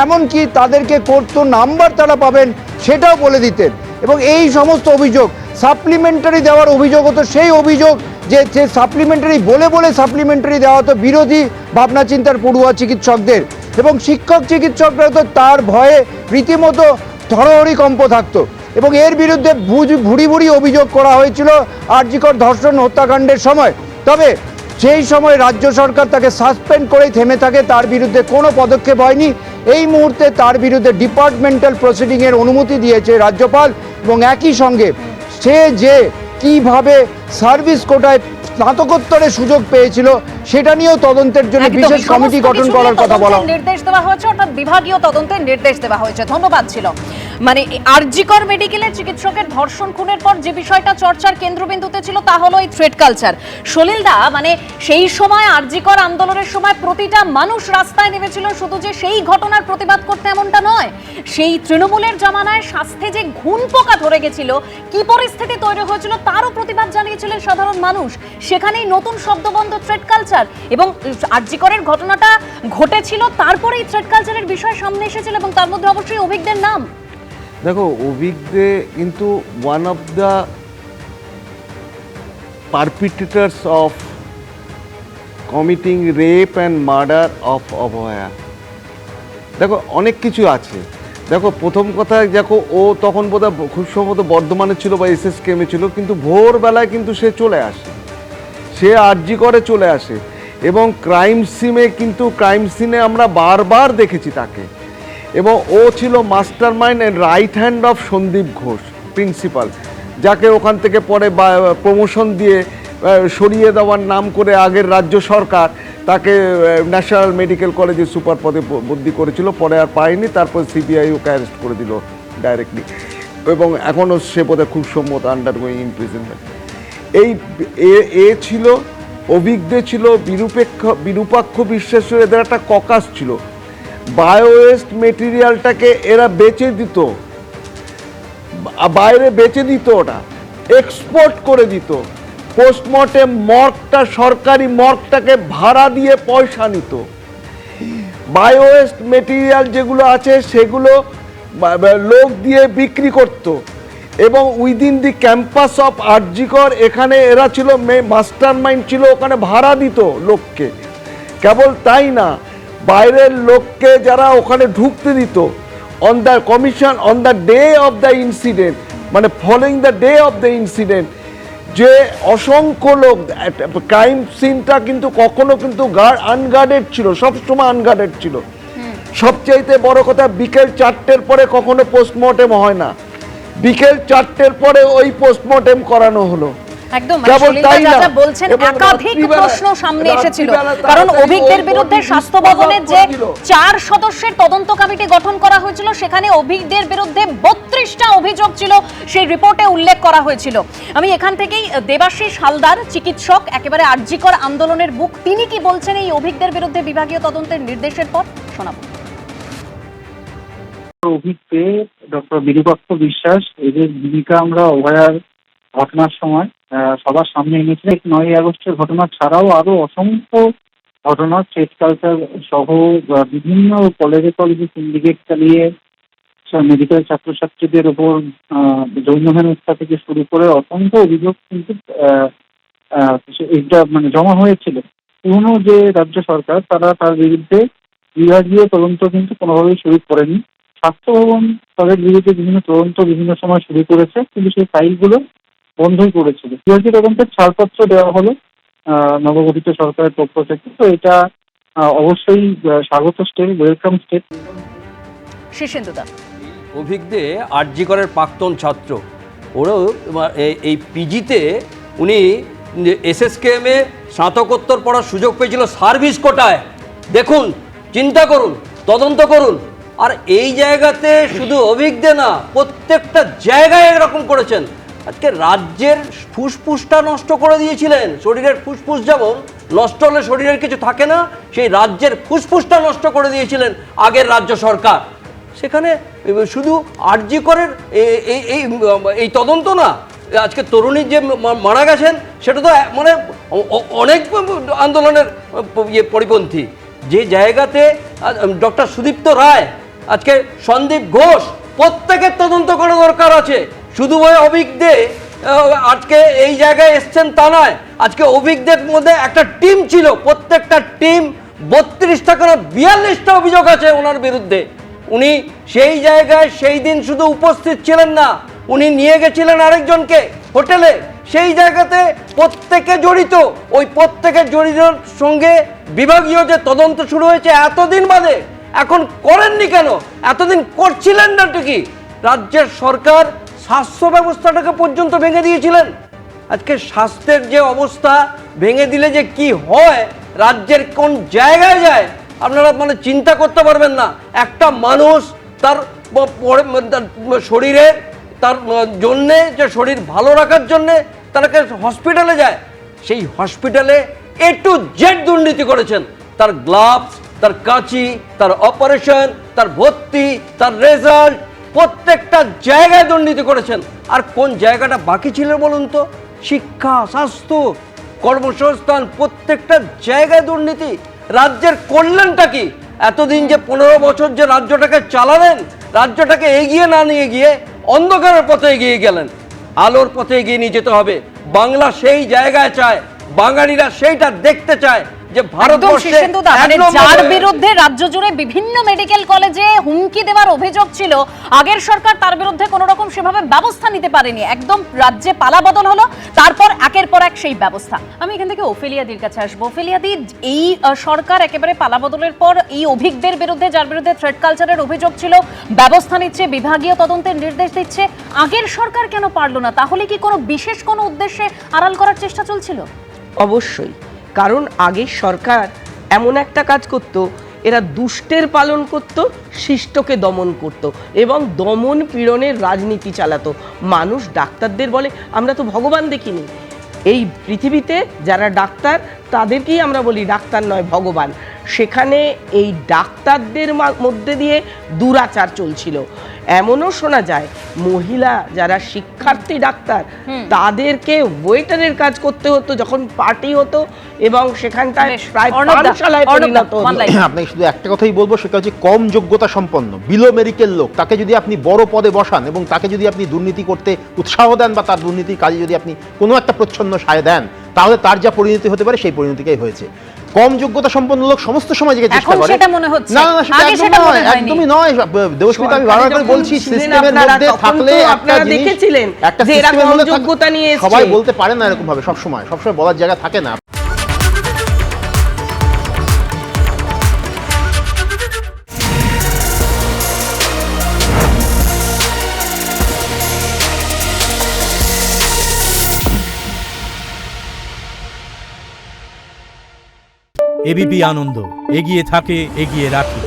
L: এমনকি তাদেরকে করতো নাম্বার তারা পাবেন সেটাও বলে দিতেন। এবং এই সমস্ত অভিযোগ, সাপ্লিমেন্টারি দেওয়ার অভিযোগ হতো, সেই অভিযোগ যে সাপ্লিমেন্টারি বলে বলে সাপ্লিমেন্টারি দেওয়া হতো বিরোধী ভাবনা চিন্তার পড়ুয়া চিকিৎসকদের, এবং শিক্ষক চিকিৎসকরা তো তার ভয়ে রীতিমতো ধরহরিকম্প থাকতো। এবং এর বিরুদ্ধে ভুড়ি ভুড়ি অভিযোগ করা হয়েছিল আরজিকর ধর্ষণ হত্যাকাণ্ডের সময়। তবে সেই সময় রাজ্য সরকার তাকে সাসপেন্ড করেই থেমে থাকে, তার বিরুদ্ধে কোনো পদক্ষেপ হয়নি। এই মুহূর্তে তার বিরুদ্ধে ডিপার্টমেন্টাল প্রসিডিংয়ের অনুমতি দিয়েছে রাজ্যপাল, এবং একই সঙ্গে সে যে কিভাবে সার্ভিস কোটায় স্নাতকোত্তরে সুযোগ পেয়েছিল সেটা নিয়েও তদন্তের জন্য বিশেষ কমিটি গঠন করার কথা বলা
A: নির্দেশ দেওয়া হয়েছে, অর্থাৎ বিভাগীয় তদন্তের নির্দেশ দেওয়া হয়েছে। ধন্যবাদ ছিল। মানে আরজিকর মেডিকেলের চিকিৎসকের ধর্ষণ খুনের পর যে বিষয়টা চর্চার কেন্দ্রবিন্দুতে ছিল তা হলো এই থ্রেট কালচার। সলিলদা, মানে সেই সময় আরজিকর আন্দোলনের সময় প্রতিটা মানুষ রাস্তায় নেমেছিল, শুধু যে সেই ঘটনার প্রতিবাদ করতে এমনটা নয়, সেই তৃণমূলের জামানায় স্বাস্থ্যে যে ঘুণ পোকা ধরে গেছিল, কি পরিস্থিতি তৈরি হয়েছিল তারও প্রতিবাদ জানিয়েছিলেন সাধারণ মানুষ। সেখানেই নতুন শব্দবন্ধ থ্রেট কালচার, এবং আরজিকরের ঘটনাটা ঘটেছিল তারপরেই থ্রেট কালচারের বিষয় সামনে এসেছিল, এবং তার মধ্যে অবশ্যই অভিজ্ঞদের নাম।
H: দেখো, অভিজ্ঞে কিন্তু one of the perpetrators of committing rape and murder of Abhaya. দেখো, অনেক কিছু আছে। দেখো, প্রথম কথা, দেখো ও তখন বোধহয় খুব সম্ভবত বর্ধমানে ছিল বা SSKM-এ ছিল, কিন্তু ভোরবেলায় কিন্তু সে চলে আসে, সে আরজিকরে চলে আসে, এবং ক্রাইম সিনে আমরা বারবার দেখেছি তাকে। এবং ও ছিল master mind and right hand of Sandip Ghosh, principal, যাকে ওখান থেকে পরে প্রমোশন দিয়ে সরিয়ে দেওয়ার নাম করে আগের রাজ্য সরকার তাকে ন্যাশনাল মেডিকেল কলেজে সুপার পদে বদলি করেছিল, পরে আর পায়নি, তারপর CBI ওকে অ্যারেস্ট করে দিল ডাইরেক্টলি, এবং এখনও সে বোধহয় খুব সম্মত আন্ডারগোয়িং ইমপ্রিজনমেন্ট। এ ছিল অভিজ্ঞ, ছিল বিরূপাক্ষ বিশ্বাসের, এদের একটা ককাস ছিল। বায়োওয়েস্ট মেটেরিয়ালটাকে এরা বেচে দিত, বাইরে বেচে দিত, ওটা এক্সপোর্ট করে দিত। পোস্টমর্টেম মর্গটা, সরকারি মর্গটাকে ভাড়া দিয়ে পয়সা নিত। বায়োওয়েস্ট মেটেরিয়াল যেগুলো আছে সেগুলো লোক দিয়ে বিক্রি করত, এবং within the campus of RG Kar এখানে এরা ছিল মাস্টার মাইন্ড, ছিল ওখানে ভাড়া দিত লোককে। কেবল তাই না, বাইরের লোককে যারা ওখানে ঢুকতে দিত, on the commission on the day of the incident, মানে following the day of the incident, যে অসংখ্য লোক, ক্রাইম সিনটা কিন্তু কখনো কিন্তু আনগার্ডেড ছিল, সবসময় আনগার্ডেড ছিল। সবচাইতে বড় কথা, বিকেল 4টের পরে কখনো পোস্টমর্টেম হয় না, বিকেল 4টের পরে ওই পোস্টমর্টেম করানো হলো।
A: একদম, যা বলছেন একাধিক প্রশ্ন সামনে এসেছিল, কারণ অভিজ্ঞদের বিরুদ্ধে স্বাস্থ্য ভবনের যে 4 সদস্যের তদন্ত কমিটি গঠন করা হয়েছিল, সেখানে অভিজ্ঞদের বিরুদ্ধে 32টা অভিযোগ ছিল, সেই রিপোর্টে উল্লেখ করা হয়েছিল। আমি এখান থেকেই দেবাশিস হালদার, চিকিৎসক, একেবারে আরজিকর আন্দোলনের বুক, তিনি কি বলছেন এই অভিজ্ঞদের বিরুদ্ধে বিভাগীয় তদন্তের নির্দেশের পর, শোনাবো।
M: অভিজ্ঞে ডক্টর বিরূপাক্ষ বিশ্বাস, এদের ভূমিকা আমরা অভয়ার ঘটনার সময় সবার সামনে এনেছিলেন। 9ই আগস্টের ঘটনা ছাড়াও আরো অসংখ্য ঘটনা, স্টেট কালচার সহ বিভিন্ন কলেজে সিন্ডিকেট চালিয়ে মেডিকেল ছাত্রছাত্রীদের ওপর যৌন হেনস্থা থেকে শুরু করে অসংখ্য অভিযোগ কিন্তু এটা মানে জমা হয়েছিল। পুরনো যে রাজ্য সরকার তারা তার বিরুদ্ধে বিভাগীয় তদন্ত কিন্তু কোনোভাবেই শুরু করেনি। স্বাস্থ্য ভবন তাদের বিরুদ্ধে বিভিন্ন তদন্ত বিভিন্ন সময় শুরু করেছে, কিন্তু সেই ফাইলগুলো বন্ধই করেছিল। বিভাগীয় তদন্তের ছাড়পত্র দেওয়া হলো নবগঠিত সরকারের পক্ষ থেকে। তো এটা অবশ্যই স্বাগত স্টেপ, ওয়েলকাম স্টেপ।
A: শীর্ষেন্দুদা,
J: অভিজ্ঞে আরজি করের প্রাক্তন ছাত্র, ওরও এই পিজিতে উনি এসএসকেএমে স্নাতকোত্তর পড়ার সুযোগ পেয়েছিল সার্ভিস কোটায়। দেখুন, চিন্তা করুন, তদন্ত করুন। আর এই জায়গাতে শুধু অভিজ্ঞে না, প্রত্যেকটা জায়গায় এরকম করেছেন। আজকে রাজ্যের ফুসফুসটা নষ্ট করে দিয়েছিলেন। শরীরের ফুসফুস যেমন নষ্ট হলে শরীরের কিছু থাকে না, সেই রাজ্যের ফুসফুসটা নষ্ট করে দিয়েছিলেন আগের রাজ্য সরকার। সেখানে শুধু আরজি করের এই তদন্ত না, আজকে তরুণী যে মারা গেছেন সেটা তো মানে অনেক আন্দোলনের পরিপন্থী। যে জায়গাতে ডক্টর সুদীপ্ত রায়, আজকে সন্দীপ ঘোষ, প্রত্যেকের তদন্ত করা দরকার আছে। শুধু ওই অভিজ্ঞে আজকে এই জায়গায় এসছেন তা নয়, আজকে অভিজ্ঞদের মধ্যে একটা টিম ছিল, প্রত্যেকটা টিম 32টা করে 42টা অভিযোগ আছে ওনার বিরুদ্ধে। উনি সেই জায়গায় সেই দিন শুধু উপস্থিত ছিলেন না, উনি নিয়ে গেছিলেন আরেকজনকে হোটেলে। সেই জায়গাতে প্রত্যেকে জড়িত, ওই প্রত্যেকের জড়িতর সঙ্গে বিভাগীয় যে তদন্ত শুরু হয়েছে এতদিন বাদে, এখন করেননি কেন? এতদিন করছিলেন না ঠিকই। রাজ্যের সরকার স্বাস্থ্য ব্যবস্থাটাকে পর্যন্ত ভেঙে দিয়েছিলেন। আজকে স্বাস্থ্যের যে অবস্থা ভেঙে দিলে যে কি হয়, রাজ্যের কোন জায়গায় যায় আপনারা মানে চিন্তা করতে পারবেন না। একটা মানুষ তার শরীরে তার জন্যে, যে শরীর ভালো রাখার জন্যে তাকে হসপিটালে যায়, সেই হসপিটালে A to Z দুর্নীতি করেছেন। তার গ্লাভস, তার কাঁচি, তার অপারেশন, তার ভর্তি, তার রেজাল্ট, প্রত্যেকটা জায়গায় দুর্নীতি করেছেন। আর কোন জায়গাটা বাকি ছিল বলুন তো? শিক্ষা, স্বাস্থ্য, কর্মসংস্থান, প্রত্যেকটা জায়গায় দুর্নীতি। রাজ্যের কল্যাণটা কি? এতদিন যে 15 বছর যে রাজ্যটাকে চালালেন, রাজ্যটাকে এগিয়ে না নিয়ে গিয়ে অন্ধকারের পথে এগিয়ে গেলেন। আলোর পথে এগিয়ে নিয়ে যেতে হবে। বাংলা সেই জায়গায় চায়, বাঙালিরা সেইটা দেখতে চায় যে ভারতবর্ষে
A: যার বিরুদ্ধে রাজ্য জুড়ে বিভিন্ন মেডিকেল কলেজে হুমকি দেওয়ার অভিযোগ ছিল, আগের সরকার তার বিরুদ্ধে কোনো রকম সেভাবে ব্যবস্থা নিতে পারেনি। একদম রাজ্যে পালাবদল হলো, তারপর একের পর এক সেই ব্যবস্থা। আমি এখান থেকে ওফেলিয়াদির কাছে আসবো। ওফেলিয়াদি, এই সরকার একেবারে পালাবদলের পর এই অভিজ্ঞদের বিরুদ্ধে, যার বিরুদ্ধে থ্রেড কালচারের অভিযোগ ছিল, ব্যবস্থা নিচ্ছে, বিভাগীয় তদন্তের নির্দেশ দিচ্ছে। আগের সরকার কেন পারলো না? তাহলে কি কোনো বিশেষ কোনো উদ্দেশ্যে আড়াল করার চেষ্টা চলছিল?
G: অবশ্যই, কারণ আগের সরকার এমন একটা কাজ করত, এরা দুষ্টের পালন করত, শিষ্টকে দমন করত এবং দমন পীড়নের রাজনীতি চালাতো। মানুষ ডাক্তারদের বলে আমরা তো ভগবান দেখিনি। এই পৃথিবীতে যারা ডাক্তার তাদেরকেই আমরা বলি ডাক্তার নয় ভগবান। সেখানে এই ডাক্তারদের মধ্যে দিয়ে দুরাচার চলছিল। এমনও শোনা যায় মহিলা যারা শিক্ষার্থী ডাক্তার তাদেরকে ওয়েটারের কাজ করতে হতো যখন পার্টি হতো, এবং সেখানটায় প্রায় পাঠশালায় পরিণত হতো।
F: আপনাকে শুধু একটা কথাই বলবো, সেটা হচ্ছে কম যোগ্যতা সম্পন্ন বিলো মেডিকেল লোক, তাকে যদি আপনি বড় পদে বসান এবং তাকে যদি আপনি দুর্নীতি করতে উৎসাহ দেন বা তার দুর্নীতির কাজে যদি আপনি কোনো একটা প্রচ্ছন্ন সায় দেন, তাহলে তার যা পরিণতি হতে পারে সেই পরিণতিটাই হয়েছে। কম যোগ্যতা সম্পন্ন লোক সমস্ত সময় যে চেষ্টা করে, না না সেটা একদমই নয়। দেবস্মিতা, আমি বারবার করে বলছি, সিস্টেমের মধ্যে থাকলে
G: আপনারা দেখেছিলেন যে এরা কম যোগ্যতা নিয়ে এসেছে,
F: সবাই বলতে পারে না এরকম ভাবে, সবসময় বলার জায়গা থাকে না।
N: এবিপি আনন্দ, এগিয়ে থাকে, এগিয়ে রাখে।